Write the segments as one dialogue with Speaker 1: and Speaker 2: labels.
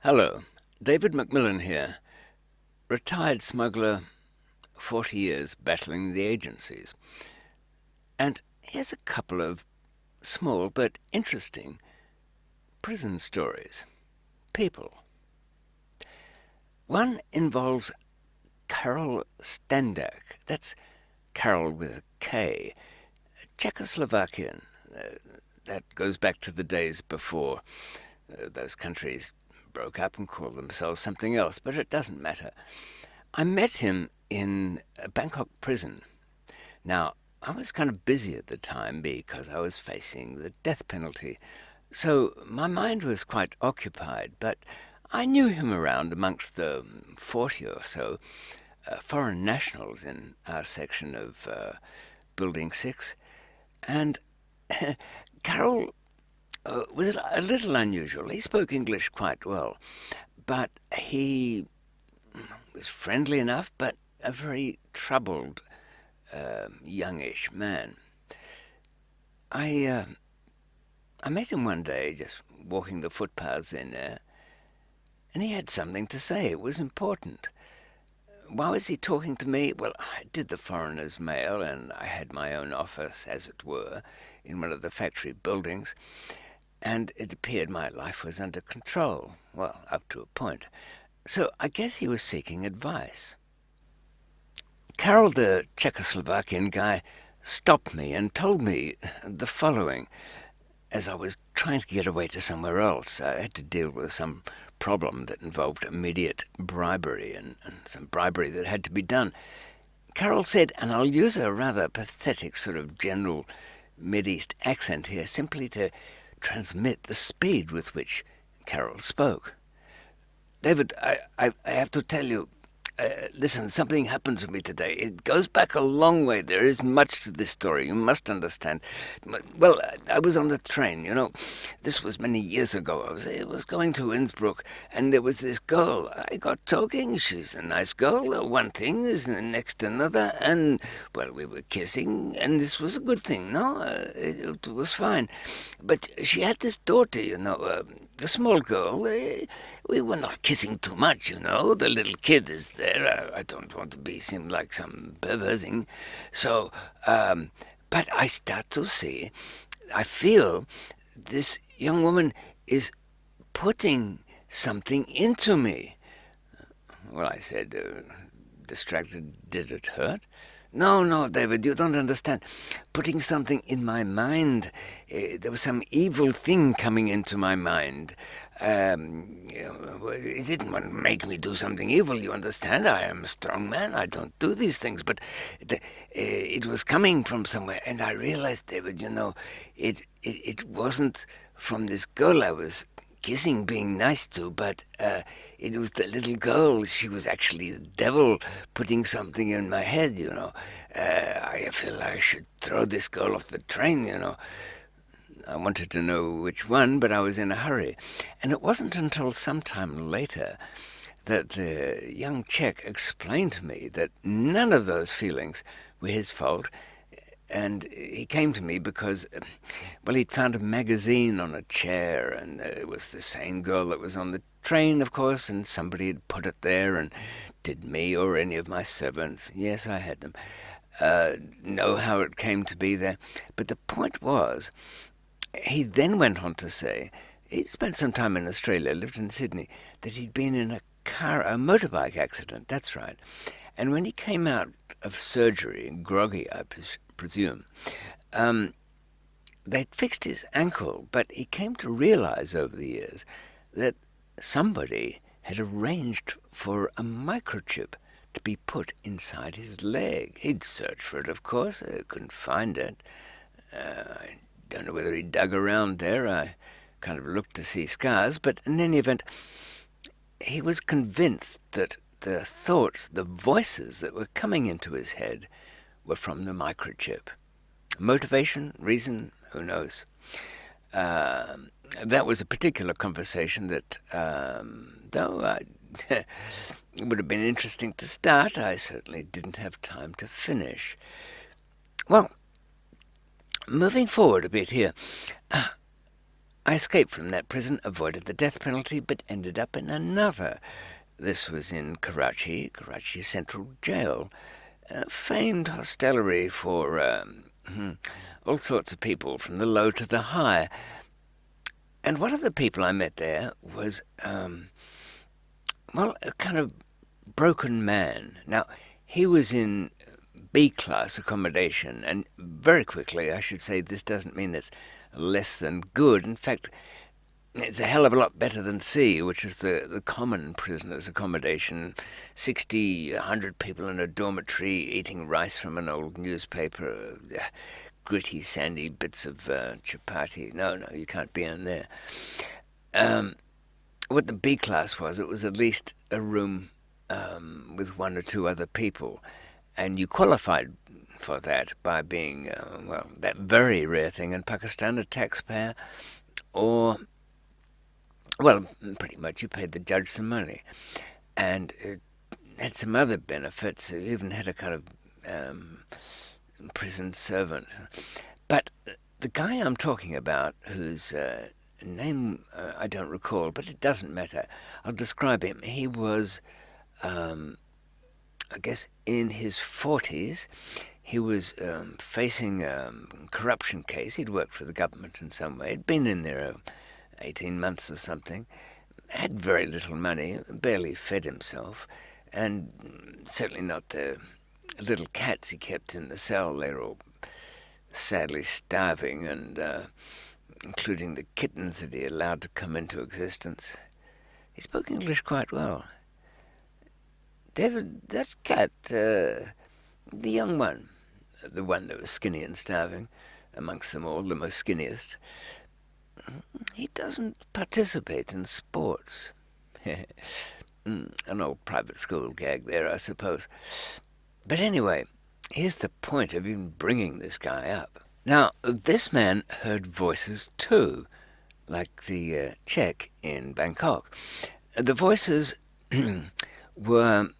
Speaker 1: Hello, David McMillan here, retired smuggler, 40 years battling the agencies. And here's a couple of small but interesting prison stories. People. One involves Karol Standak, that's Karol with a K, Czechoslovakian. That goes back to the days before those countries broke up and called themselves something else, but it doesn't matter. I met him in a Bangkok prison. Now, I was kind of busy at the time because I was facing the death penalty, so my mind was quite occupied, but I knew him around amongst the 40 or so foreign nationals in our section of Building 6, and Carol was a little unusual. He spoke English quite well, but he was friendly enough, but a very troubled, youngish man. I met him one day, just walking the footpaths in there, and he had something to say. It was important. Why was he talking to me? Well, I did the foreigner's mail, and I had my own office, as it were, in one of the factory buildings, and it appeared my life was under control. Well, up to a point. So I guess he was seeking advice. Karol, the Czechoslovakian guy, stopped me and told me the following. As I was trying to get away to somewhere else, I had to deal with some problem that involved immediate bribery and some bribery that had to be done. Karol said, and I'll use a rather pathetic sort of general Mideast accent here, simply to transmit the speed with which Karol spoke. David, I have to tell you, listen, something happened to me today. It goes back a long way. There is much to this story. You must understand. Well, I was on the train, you know. This was many years ago. I was going to Innsbruck, and there was this girl. I got talking. She's a nice girl. One thing is next to another, and, well, we were kissing, and this was a good thing, no? It was fine. But she had this daughter, you know, a small girl. We were not kissing too much, you know. The little kid is there. I don't want to seem like some perversing. So, but I start to see, I feel this young woman is putting something into me. Well, I said, distracted, did it hurt? No, David, you don't understand. Putting something in my mind. There was some evil thing coming into my mind. It didn't want to make me do something evil, you understand? I am a strong man. I don't do these things. But it was coming from somewhere. And I realized, David, you know, it wasn't from this girl I was kissing, being nice to, but it was the little girl. She was actually the devil putting something in my head, you know. I feel like I should throw this girl off the train, you know. I wanted to know which one, but I was in a hurry. And it wasn't until some time later that the young Czech explained to me that none of those feelings were his fault. And he came to me because, well, he'd found a magazine on a chair, and it was the same girl that was on the train, of course, and somebody had put it there, and did me or any of my servants, yes, I had them, know how it came to be there. But the point was, he then went on to say, he'd spent some time in Australia, lived in Sydney, that he'd been in a motorbike accident, that's right. And when he came out of surgery, groggy, I presume, they'd fixed his ankle, but he came to realize over the years that somebody had arranged for a microchip to be put inside his leg. He'd searched for it, of course, couldn't find it. I don't know whether he dug around there. I kind of looked to see scars, but in any event, he was convinced that the thoughts, the voices that were coming into his head were from the microchip. Motivation, reason, who knows? That was a particular conversation that, though it would have been interesting to start, I certainly didn't have time to finish. Well, moving forward a bit here, I escaped from that prison, avoided the death penalty, but ended up in another. This was in Karachi Central Jail. Famed hostelry for all sorts of people, from the low to the high. And one of the people I met there was, a kind of broken man. Now, he was in B-class accommodation, and very quickly I should say this doesn't mean it's less than good. In fact, it's a hell of a lot better than C, which is the common prisoners' accommodation. 60, 100 people in a dormitory eating rice from an old newspaper, gritty, sandy bits of chapati. No, you can't be in there. What the B class was, it was at least a room with one or two other people. And you qualified for that by being, that very rare thing in Pakistan, a taxpayer, or, pretty much you paid the judge some money. And it had some other benefits. It even had a kind of prison servant. But the guy I'm talking about, whose name I don't recall, but it doesn't matter. I'll describe him. He was, I guess, in his 40s. He was facing a corruption case. He'd worked for the government in some way. He'd been in there 18 months or something. Had very little money, barely fed himself, and certainly not the little cats he kept in the cell. They were all sadly starving, and including the kittens that he allowed to come into existence. He spoke English quite well. David, that cat, the young one, the one that was skinny and starving, amongst them all, the most skinniest, he doesn't participate in sports. An old private school gag there, I suppose. But anyway, here's the point of even bringing this guy up. Now, this man heard voices too, like the Czech in Bangkok. The voices were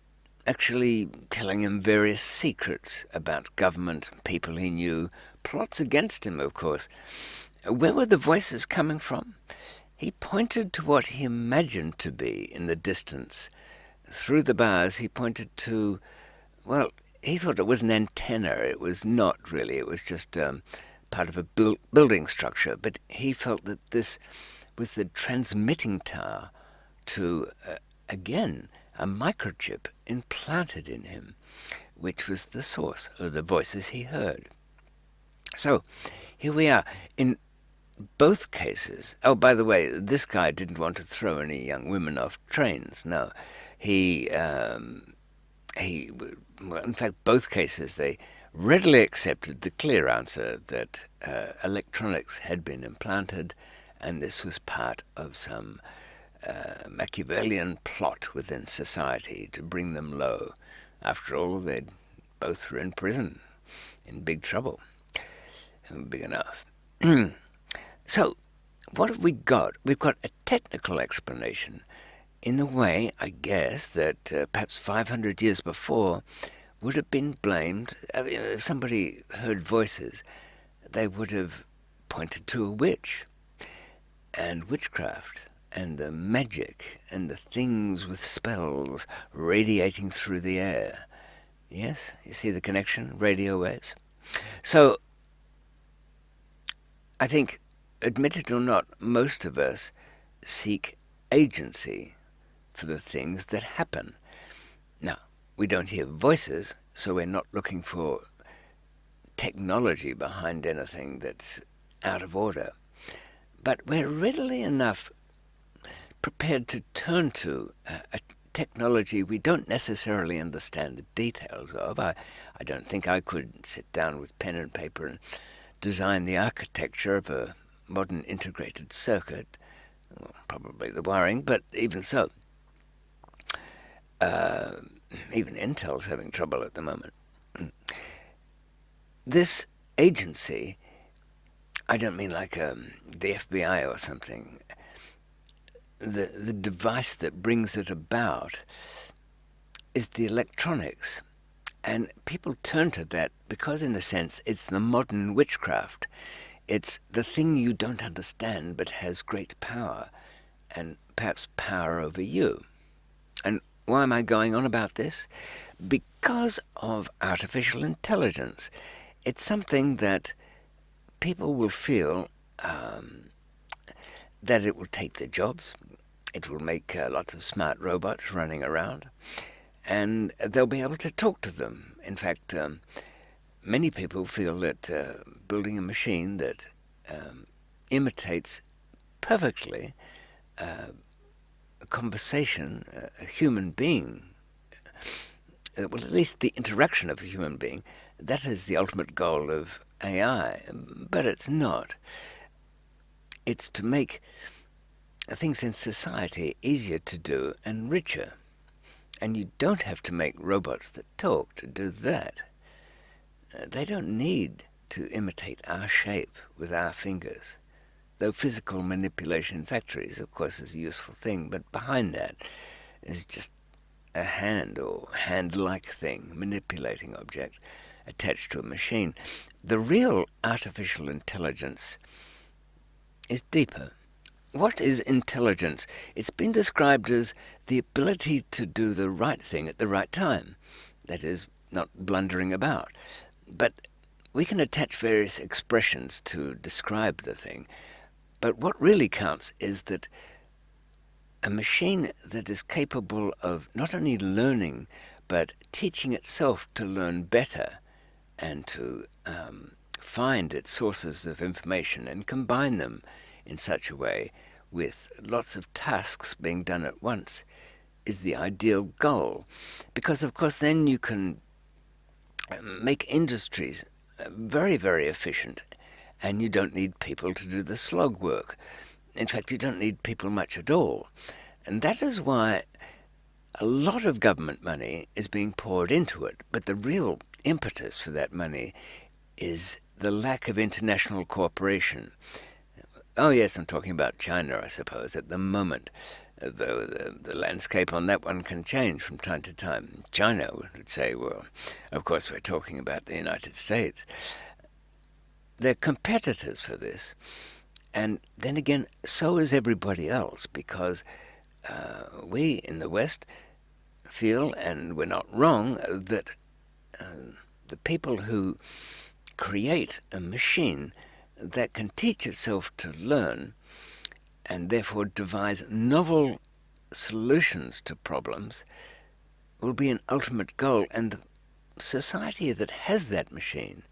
Speaker 1: actually telling him various secrets about government, people he knew, plots against him, of course. Where were the voices coming from? He pointed to what he imagined to be in the distance. Through the bars, he pointed to, he thought it was an antenna. It was not really. It was just part of a building structure. But he felt that this was the transmitting tower to, again, a microchip implanted in him, which was the source of the voices he heard. So here we are. In both cases, oh, by the way, this guy didn't want to throw any young women off trains. No, in fact, both cases, they readily accepted the clear answer that electronics had been implanted, and this was part of some Machiavellian plot within society to bring them low. After all, they both were in prison, in big trouble, big enough. So, what have we got? We've got a technical explanation in the way, I guess, that perhaps 500 years before would have been blamed. If somebody heard voices, they would have pointed to a witch and witchcraft and the magic and the things with spells radiating through the air. Yes, you see the connection? Radio waves. So, I think, admit it or not, most of us seek agency for the things that happen. Now, we don't hear voices, so we're not looking for technology behind anything that's out of order. But we're readily enough prepared to turn to a technology we don't necessarily understand the details of. I don't think I could sit down with pen and paper and design the architecture of a modern integrated circuit, well, probably the wiring, but even so. Even Intel's having trouble at the moment. This agency, I don't mean like the FBI or something. The device that brings it about is the electronics. And people turn to that because, in a sense, it's the modern witchcraft. It's the thing you don't understand but has great power, and perhaps power over you. And why am I going on about this? Because of artificial intelligence. It's something that people will feel that it will take their jobs. It will make lots of smart robots running around, and they'll be able to talk to them. In fact, many people feel that building a machine that imitates perfectly a conversation, a human being, well, at least the interaction of a human being, that is the ultimate goal of AI, but it's not. It's to make things in society easier to do and richer. And you don't have to make robots that talk to do that. They don't need to imitate our shape with our fingers. Though physical manipulation in factories, of course, is a useful thing, but behind that is just a hand or hand-like thing, manipulating object, attached to a machine. The real artificial intelligence is deeper. What is intelligence? It's been described as the ability to do the right thing at the right time. That is, not blundering about. But we can attach various expressions to describe the thing. But what really counts is that a machine that is capable of not only learning, but teaching itself to learn better and to find its sources of information and combine them in such a way with lots of tasks being done at once is the ideal goal. Because, of course, then you can make industries very, very efficient, and you don't need people to do the slog work. In fact, you don't need people much at all. And that is why a lot of government money is being poured into it. But the real impetus for that money is the lack of international cooperation. Oh yes, I'm talking about China, I suppose, at the moment, though the landscape on that one can change from time to time. China would say, well, of course we're talking about the United States. They're competitors for this. And then again, so is everybody else, because we in the West feel, and we're not wrong, that the people who create a machine that can teach itself to learn and therefore devise novel solutions to problems will be an ultimate goal, and the society that has that machine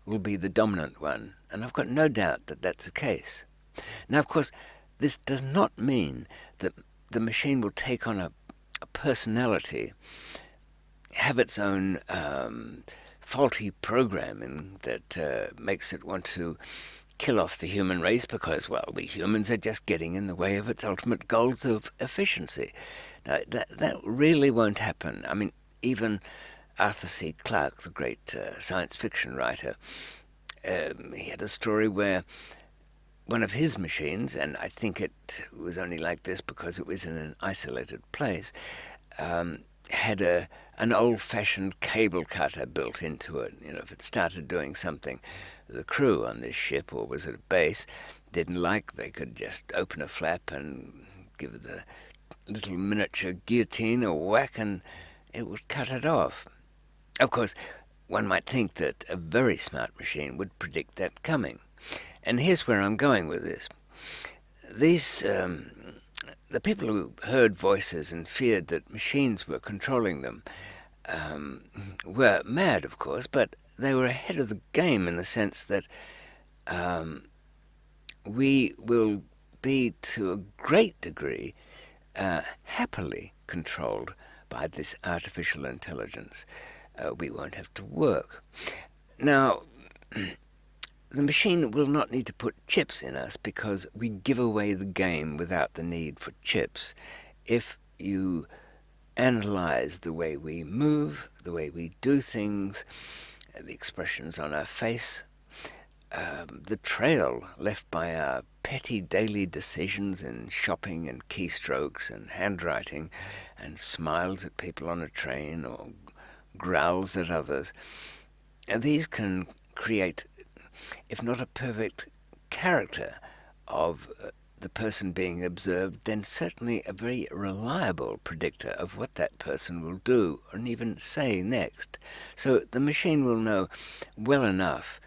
Speaker 1: will be the dominant one. And I've got no doubt that that's the case. Now, of course, this does not mean that the machine will take on a personality, have its own faulty programming that makes it want to kill off the human race because, well, we humans are just getting in the way of its ultimate goals of efficiency. Now, that really won't happen. I mean, even Arthur C. Clarke, the great science fiction writer, he had a story where one of his machines, and I think it was only like this because it was in an isolated place, had an old-fashioned cable cutter built into it. You know, if it started doing something, the crew on this ship, or was it a base, didn't like, they could just open a flap and give it the little miniature guillotine a whack and it would cut it off. Of course, one might think that a very smart machine would predict that coming. And here's where I'm going with this. These, the people who heard voices and feared that machines were controlling them were mad, of course, but they were ahead of the game in the sense that we will be, to a great degree, happily controlled by this artificial intelligence. We won't have to work. Now, the machine will not need to put chips in us because we give away the game without the need for chips. If you analyze the way we move, the way we do things, the expressions on our face, the trail left by our petty daily decisions in shopping and keystrokes and handwriting and smiles at people on a train or growls at others, and these can create, if not a perfect character of the person being observed, then certainly a very reliable predictor of what that person will do and even say next. So the machine will know well enough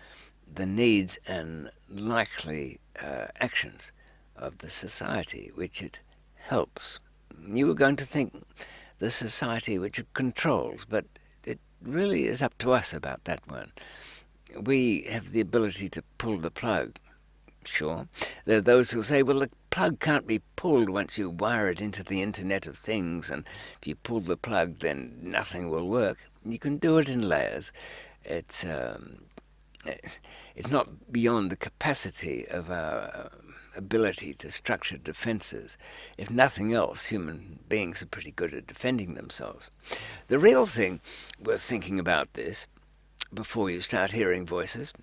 Speaker 1: the needs and likely actions of the society which it helps. You were going to think the society which it controls, but it really is up to us about that one. We have the ability to pull the plug. Sure. There are those who say, well, the plug can't be pulled once you wire it into the Internet of Things, and if you pull the plug, then nothing will work. You can do it in layers. It's not beyond the capacity of our ability to structure defenses. If nothing else, human beings are pretty good at defending themselves. The real thing worth thinking about this, before you start hearing voices,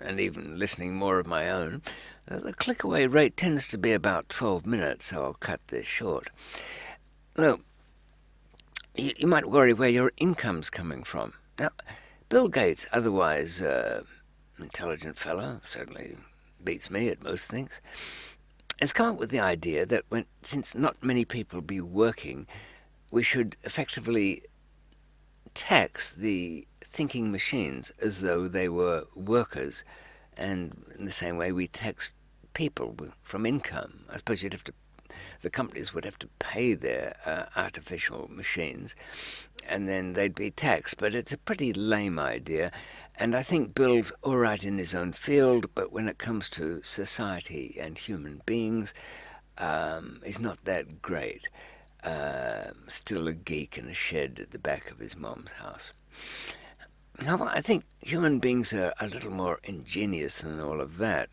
Speaker 1: and even listening more of my own, the click-away rate tends to be about 12 minutes, so I'll cut this short. Look, you might worry where your income's coming from. Now, Bill Gates, otherwise intelligent fellow, certainly beats me at most things, has come up with the idea that since not many people be working, we should effectively tax the thinking machines as though they were workers, and in the same way we tax people from income. I suppose the companies would have to pay their artificial machines, and then they'd be taxed. But it's a pretty lame idea, and I think Bill's all right in his own field, but when it comes to society and human beings, he's not that great. Still a geek in a shed at the back of his mom's house. However, I think human beings are a little more ingenious than all of that.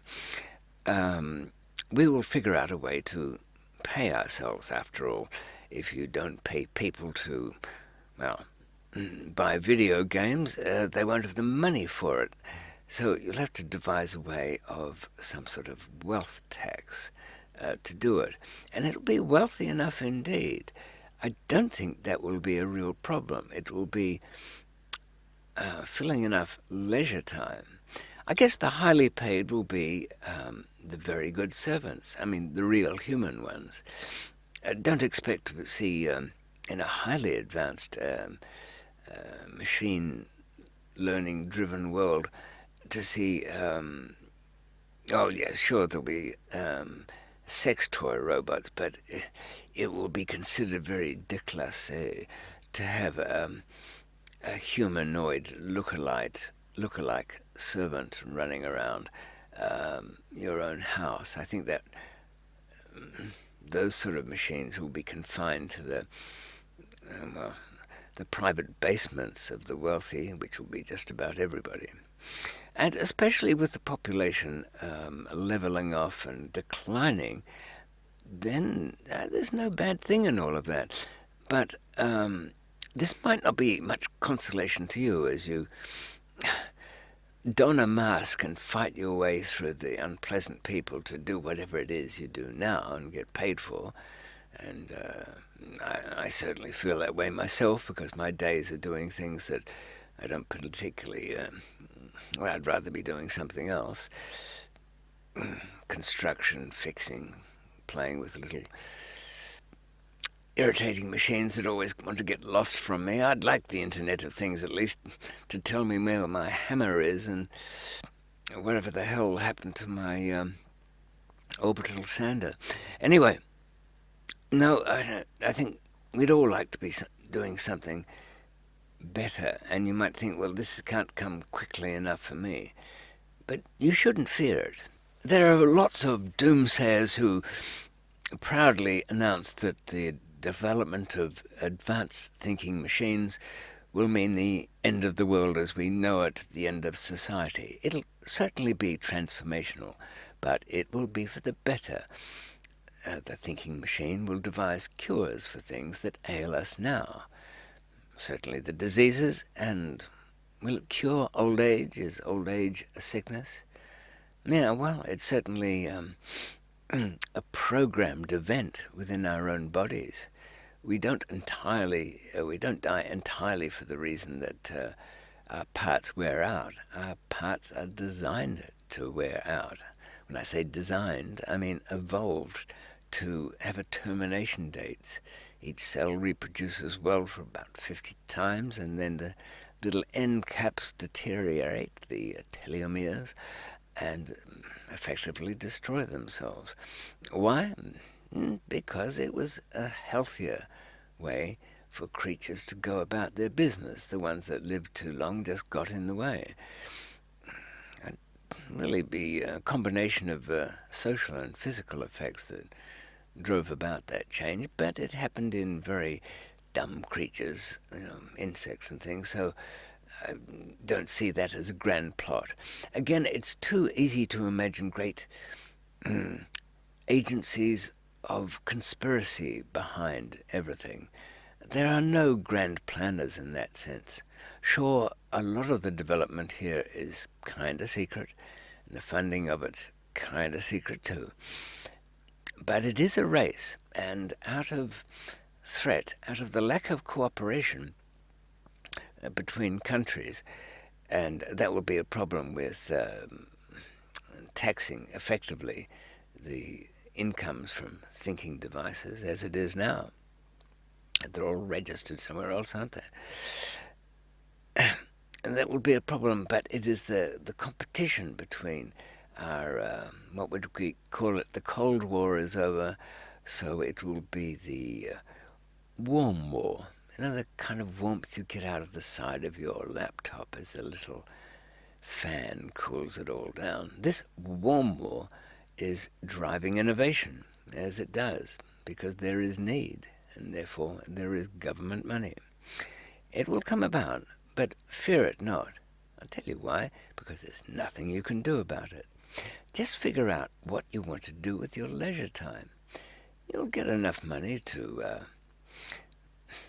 Speaker 1: We will figure out a way to pay ourselves, after all. If you don't pay people to, buy video games, they won't have the money for it. So you'll have to devise a way of some sort of wealth tax to do it. And it'll be wealthy enough indeed. I don't think that will be a real problem. It will be filling enough leisure time. I guess the highly paid will be the very good servants. I mean, the real human ones. Don't expect to see in a highly advanced machine learning driven world to see there'll be sex toy robots, but it will be considered very déclassé to have a humanoid lookalike servant running around your own house. I think that those sort of machines will be confined to the private basements of the wealthy, which will be just about everybody. And especially with the population levelling off and declining, then there's no bad thing in all of that. But this might not be much consolation to you as you don a mask and fight your way through the unpleasant people to do whatever it is you do now and get paid for. And I certainly feel that way myself, because my days are doing things that I don't particularly... I'd rather be doing something else. Construction, fixing, playing with little irritating machines that always want to get lost from me. I'd like the Internet of Things at least to tell me where my hammer is and whatever the hell happened to my orbital sander. Anyway, no, I think we'd all like to be doing something better, and you might think, well, this can't come quickly enough for me. But you shouldn't fear it. There are lots of doomsayers who proudly announce that the development of advanced thinking machines will mean the end of the world as we know it, the end of society. It'll certainly be transformational, but it will be for the better. The thinking machine will devise cures for things that ail us now. Certainly the diseases, and will it cure old age? Is old age a sickness? Yeah, well, it's certainly a programmed event within our own bodies. We don't die entirely for the reason that our parts wear out. Our parts are designed to wear out. when I say designed, I mean evolved to have a termination date. Each cell reproduces well for about 50 times, and then the little end caps deteriorate, the telomeres, and effectively destroy themselves. Why? Because it was a healthier way for creatures to go about their business. The ones that lived too long just got in the way. It'd really be a combination of social and physical effects that drove about that change, but it happened in very dumb creatures, insects and things, so I don't see that as a grand plot. Again, it's too easy to imagine great agencies of conspiracy behind everything. There are no grand planners in that sense. Sure, a lot of the development here is kind of secret, and the funding of it kind of secret too. But it is a race, and out of threat, out of the lack of cooperation between countries, and that will be a problem with taxing effectively the incomes from thinking devices as it is now. They're all registered somewhere else, aren't they? And that will be a problem, but it is the competition between our, what would we call it, the Cold War is over, so it will be the warm war. The kind of warmth you get out of the side of your laptop as the little fan cools it all down. This warm war is driving innovation, as it does, because there is need, and therefore there is government money. It will come about, but fear it not. I'll tell you why, because there's nothing you can do about it. Just figure out what you want to do with your leisure time. You'll get enough money to,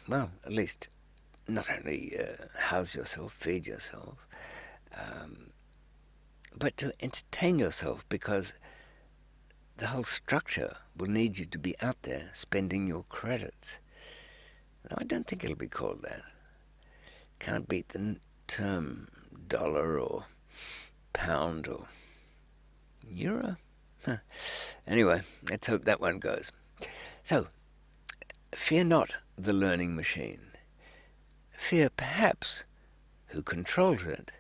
Speaker 1: at least not only house yourself, feed yourself, but to entertain yourself, because the whole structure will need you to be out there spending your credits. No, I don't think it'll be called that. Can't beat the term dollar or pound or euro. Anyway, let's hope that one goes. So, fear not the learning machine. Fear perhaps who controls it.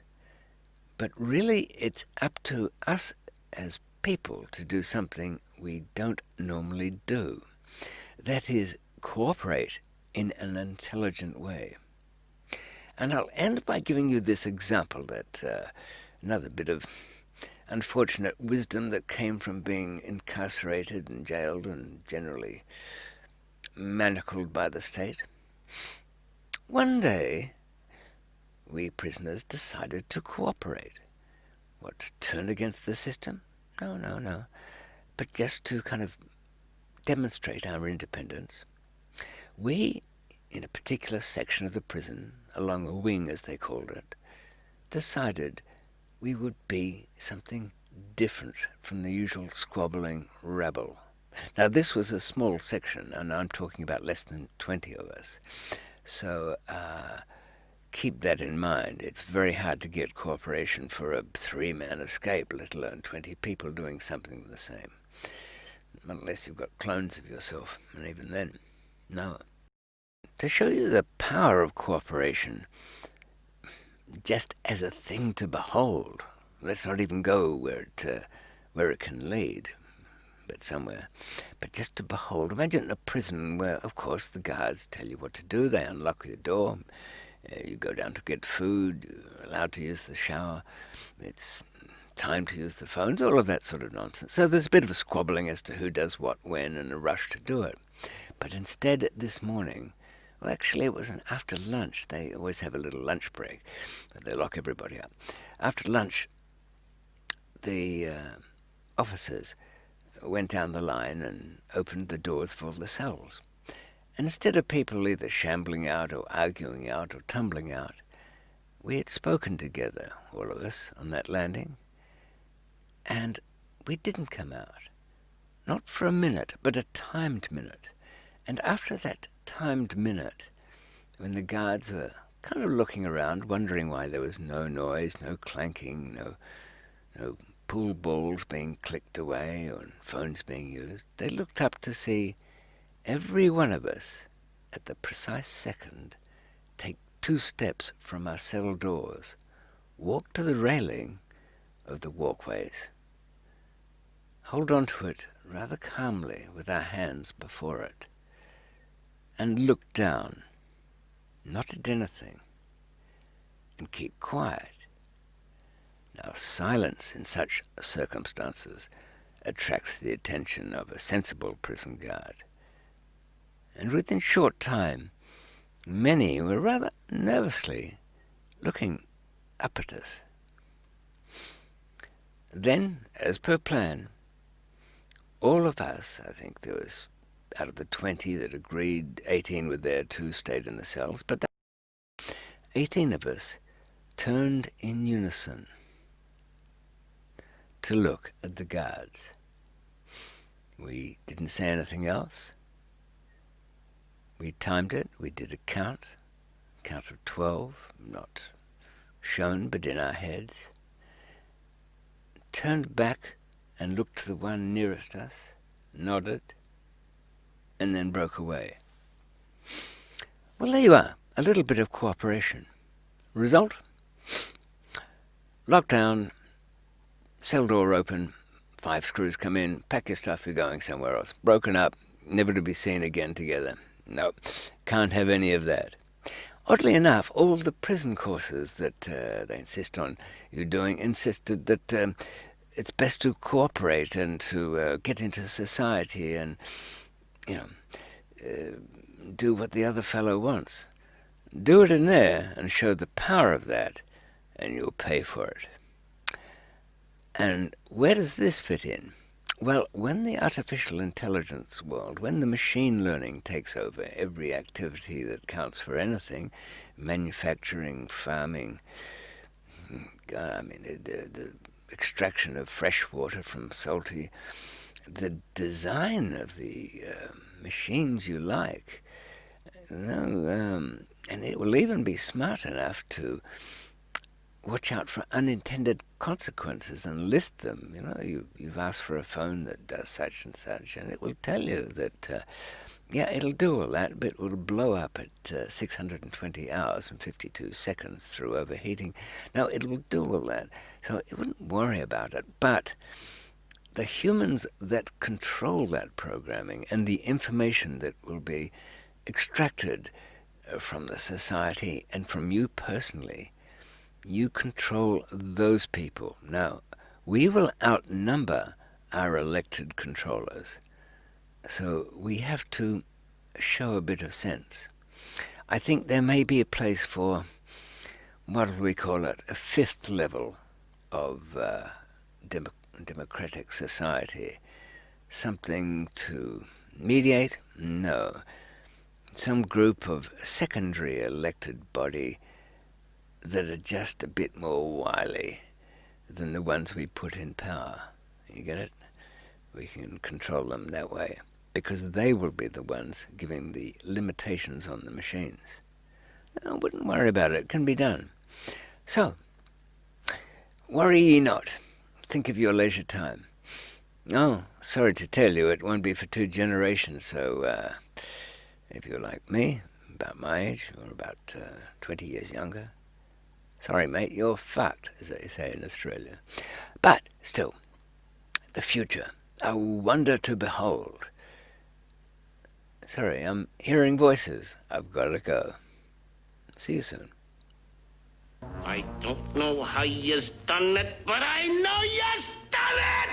Speaker 1: But really it's up to us as people to do something we don't normally do. That is, cooperate in an intelligent way. And I'll end by giving you this example, that another bit of unfortunate wisdom that came from being incarcerated and jailed and generally manacled by the state. One day, we prisoners decided to cooperate. What, to turn against the system? No. But just to kind of demonstrate our independence. We, in a particular section of the prison, along a wing as they called it, decided we would be something different from the usual squabbling rabble. Now, this was a small section, and I'm talking about less than 20 of us. So keep that in mind. It's very hard to get cooperation for a 3-man escape, let alone 20 people doing something the same. Unless you've got clones of yourself, and even then, no. To show you the power of cooperation, just as a thing to behold, let's not even go where it can lead, but somewhere. But just to behold, imagine a prison where, of course, the guards tell you what to do. They unlock your door. You go down to get food. You're allowed to use the shower. It's time to use the phones, all of that sort of nonsense. So there's a bit of a squabbling as to who does what when and a rush to do it. But instead, this morning, well, actually, it was after lunch. They always have a little lunch break. They lock everybody up. After lunch, the officers went down the line and opened the doors for the cells. And instead of people either shambling out or arguing out or tumbling out, we had spoken together, all of us, on that landing. And we didn't come out. Not for a minute, but a timed minute. And after that timed minute, when the guards were kind of looking around, wondering why there was no noise, no clanking, no pool balls being clicked away or phones being used. They looked up to see every one of us at the precise second take 2 steps from our cell doors, walk to the railing of the walkways, hold on to it rather calmly with our hands before it, and look down, not at anything, and keep quiet. Now, silence in such circumstances attracts the attention of a sensible prison guard, and within short time, many were rather nervously looking up at us. Then, as per plan, all of us, I think there was, out of the 20 that agreed, 18 were there, 2 stayed in the cells, but 18 of us turned in unison to look at the guards. We didn't say anything else. We timed it. We did a count of 12, not shown but in our heads. Turned back and looked to the one nearest us, nodded, and then broke away. Well, there you are, a little bit of cooperation. Result? Lockdown, cell door open, 5 screws come in, pack your stuff, you're going somewhere else. Broken up, never to be seen again together. No, can't have any of that. Oddly enough, all the prison courses that they insist on you doing insisted that it's best to cooperate and to get into society and, do what the other fellow wants. Do it in there and show the power of that, and you'll pay for it. And where does this fit in? Well, when the artificial intelligence world, when the machine learning takes over every activity that counts for anything, manufacturing, farming, the extraction of fresh water from salty, the design of the machines you like, and it will even be smart enough to watch out for unintended consequences and list them. You've asked for a phone that does such and such, and it will tell you that, it'll do all that, but it will blow up at 620 hours and 52 seconds through overheating. Now, it will do all that, so you wouldn't worry about it. But the humans that control that programming and the information that will be extracted from the society and from you personally, you control those people. Now, we will outnumber our elected controllers, so we have to show a bit of sense. I think there may be a place for, what do we call it, a 5th level of democratic society. Something to mediate? No. Some group of secondary elected body that are just a bit more wily than the ones we put in power. You get it? We can control them that way, because they will be the ones giving the limitations on the machines. I wouldn't worry about it. It can be done. So, worry ye not. Think of your leisure time. Oh, sorry to tell you, it won't be for 2 generations, so if you're like me, about my age, or about 20 years younger, sorry, mate, you're fucked, as they say in Australia. But still, the future, a wonder to behold. Sorry, I'm hearing voices. I've got to go. See you soon.
Speaker 2: I don't know how you's done it, but I know you's done it!